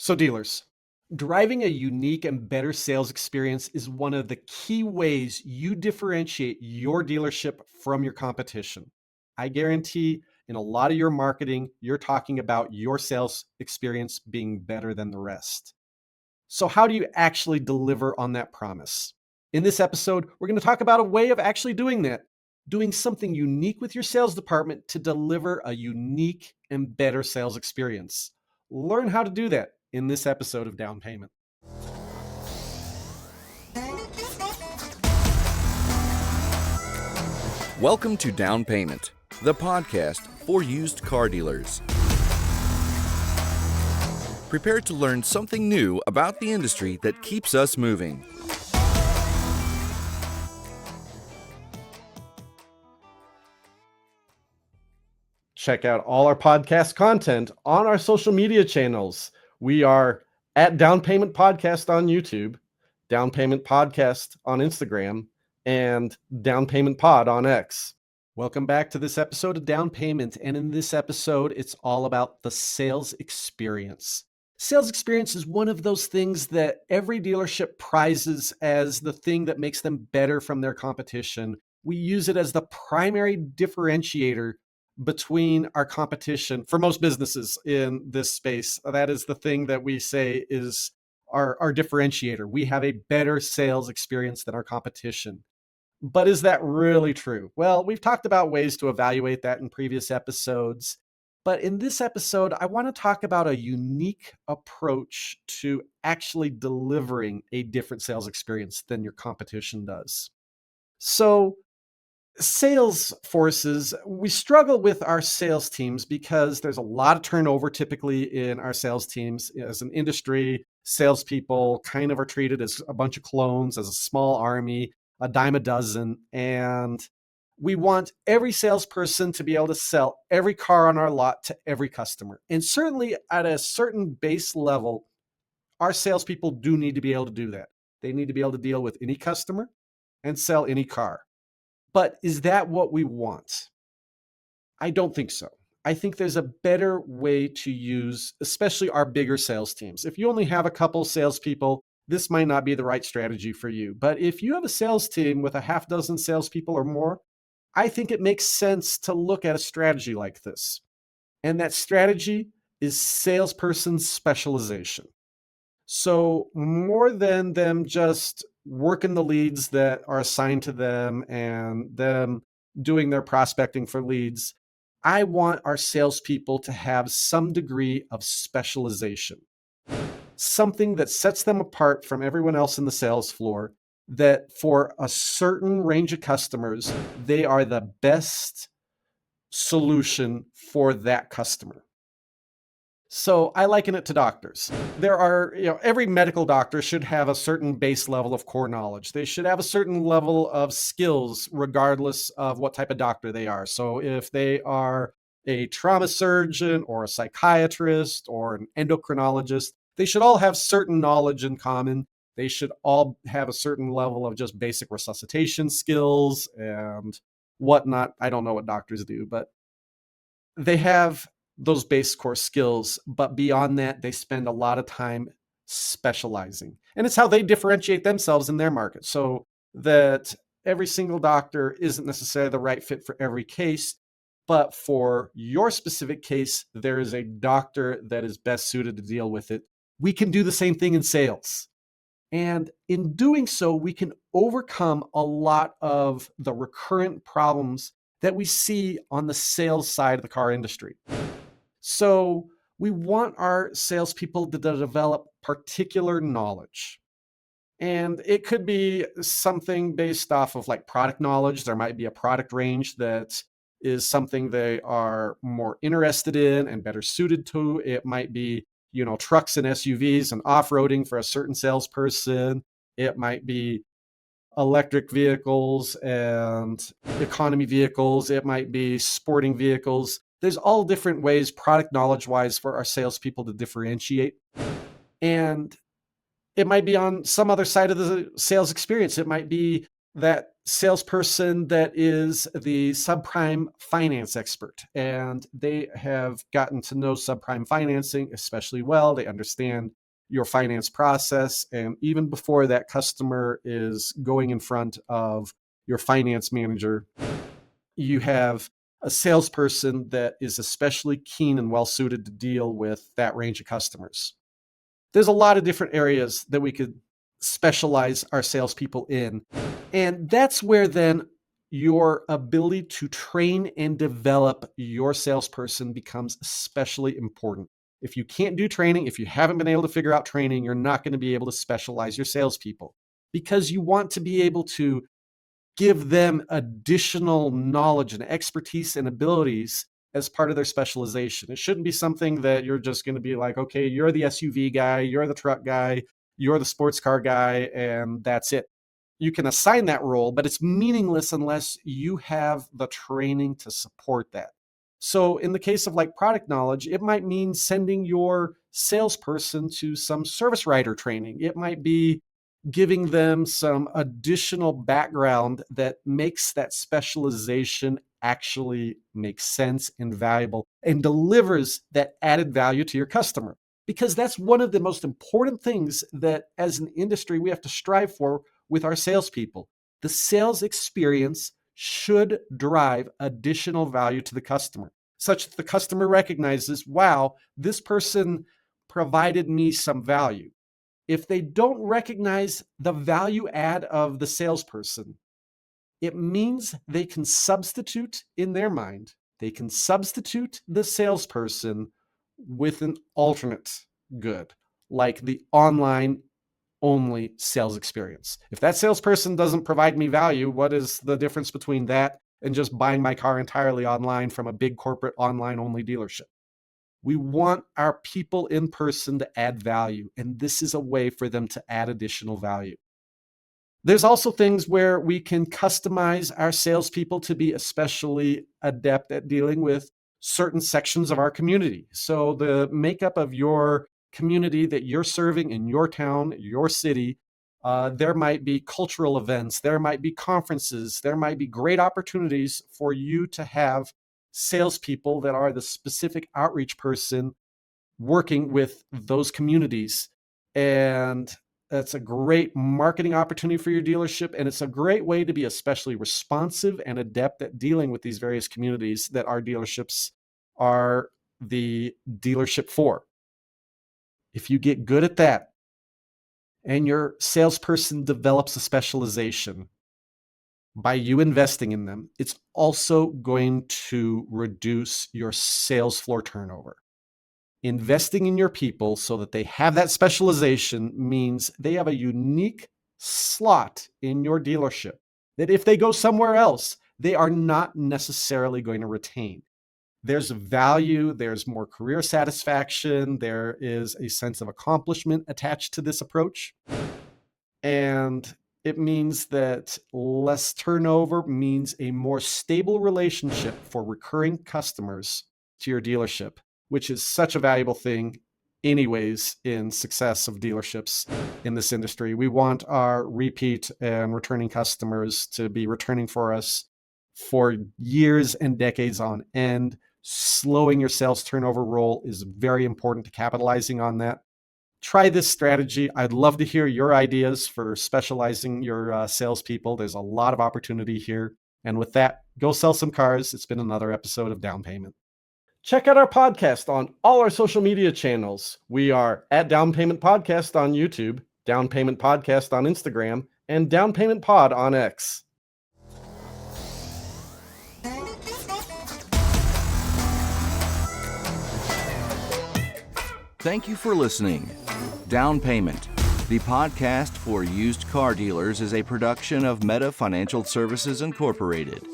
So, dealers, driving a unique and better sales experience is one of the key ways you differentiate your dealership from your competition. I guarantee in a lot of your marketing, you're talking about your sales experience being better than the rest. So, how do you actually deliver on that promise? In this episode, we're going to talk about a way of actually doing that, doing something unique with your sales department to deliver a unique and better sales experience. Learn how to do that in this episode of Down Payment. Welcome to Down Payment, the podcast for used car dealers. Prepare to learn something new about the industry that keeps us moving. Check out all our podcast content on our social media channels. We are at Down Payment Podcast on YouTube, Down Payment Podcast on Instagram, and Down Payment Pod on X. Welcome back to this episode of Down Payment. And in this episode, it's all about the sales experience. Sales experience is one of those things that every dealership prizes as the thing that makes them better from their competition. We use it as the primary differentiator between our competition for most businesses in this space. That is the thing that we say is our differentiator. We have a better sales experience than our competition. But is that really true? Well, we've talked about ways to evaluate that in previous episodes. But in this episode, I want to talk about a unique approach to actually delivering a different sales experience than your competition does. So, sales forces, we struggle with our sales teams because there's a lot of turnover typically in our sales teams. As an industry, salespeople kind of are treated as a bunch of clones, as a small army, a dime a dozen. And we want every salesperson to be able to sell every car on our lot to every customer. And certainly at a certain base level, our salespeople do need to be able to do that. They need to be able to deal with any customer and sell any car. But is that what we want? I don't think so. I think there's a better way to use, especially our bigger sales teams. If you only have a couple salespeople, this might not be the right strategy for you. But if you have a sales team with a half dozen salespeople or more, I think it makes sense to look at a strategy like this. And that strategy is salesperson specialization. So more than them just working the leads that are assigned to them and them doing their prospecting for leads, I want our salespeople to have some degree of specialization, something that sets them apart from everyone else in the sales floor, that for a certain range of customers, they are the best solution for that customer. So I liken it to doctors. There are, every medical doctor should have a certain base level of core knowledge. They should have a certain level of skills, regardless of what type of doctor they are. So if they are a trauma surgeon or a psychiatrist or an endocrinologist, they should all have certain knowledge in common. They should all have a certain level of just basic resuscitation skills and whatnot. I don't know what doctors do, but they have those base core skills, but beyond that, they spend a lot of time specializing. And it's how they differentiate themselves in their market, so that every single doctor isn't necessarily the right fit for every case, but for your specific case, there is a doctor that is best suited to deal with it. We can do the same thing in sales. And in doing so, we can overcome a lot of the recurrent problems that we see on the sales side of the car industry. So we want our salespeople to develop particular knowledge. And it could be something based off of like product knowledge. There might be a product range that is something they are more interested in and better suited to. It might be, trucks and SUVs and off-roading for a certain salesperson. It might be electric vehicles and economy vehicles. It might be sporting vehicles. There's all different ways, product knowledge-wise, for our salespeople to differentiate. And it might be on some other side of the sales experience. It might be that salesperson that is the subprime finance expert, and they have gotten to know subprime financing especially well. They understand your finance process. And even before that customer is going in front of your finance manager, you have a salesperson that is especially keen and well suited to deal with that range of customers. There's a lot of different areas that we could specialize our salespeople in. And that's where then your ability to train and develop your salesperson becomes especially important. If you can't do training, if you haven't been able to figure out training, you're not going to be able to specialize your salespeople, because you want to be able to give them additional knowledge and expertise and abilities as part of their specialization. It shouldn't be something that you're just going to be like, okay, you're the SUV guy, you're the truck guy, you're the sports car guy, and that's it. You can assign that role, but it's meaningless unless you have the training to support that. So in the case of like product knowledge, it might mean sending your salesperson to some service writer training. It might be giving them some additional background that makes that specialization actually make sense and valuable and delivers that added value to your customer. Because that's one of the most important things that as an industry we have to strive for with our salespeople. The sales experience should drive additional value to the customer, such that the customer recognizes, wow, this person provided me some value. If they don't recognize the value add of the salesperson, it means they can substitute in their mind, they can substitute the salesperson with an alternate good, like the online only sales experience. If that salesperson doesn't provide me value, what is the difference between that and just buying my car entirely online from a big corporate online only dealership? We want our people in person to add value, and this is a way for them to add additional value. There's also things where we can customize our salespeople to be especially adept at dealing with certain sections of our community. So the makeup of your community that you're serving in your town, your city, there might be cultural events, there might be conferences, there might be great opportunities for you to have salespeople that are the specific outreach person working with those communities. And that's a great marketing opportunity for your dealership. And it's a great way to be especially responsive and adept at dealing with these various communities that our dealerships are the dealership for. If you get good at that and your salesperson develops a specialization, by you investing in them, it's also going to reduce your sales floor turnover. Investing in your people so that they have that specialization means they have a unique slot in your dealership that if they go somewhere else, they are not necessarily going to retain. There's value, there's more career satisfaction, there is a sense of accomplishment attached to this approach. And it means that less turnover means a more stable relationship for recurring customers to your dealership, which is such a valuable thing anyways in success of dealerships in this industry. We want our repeat and returning customers to be returning for us for years and decades on end. Slowing your sales turnover role is very important to capitalizing on that. Try this strategy. I'd love to hear your ideas for specializing your salespeople. There's a lot of opportunity here. And with that, go sell some cars. It's been another episode of Down Payment. Check out our podcast on all our social media channels. We are at Down Payment Podcast on YouTube, Down Payment Podcast on Instagram, and Down Payment Pod on X. Thank you for listening. Down Payment, the podcast for used car dealers, is a production of Meta Financial Services Incorporated.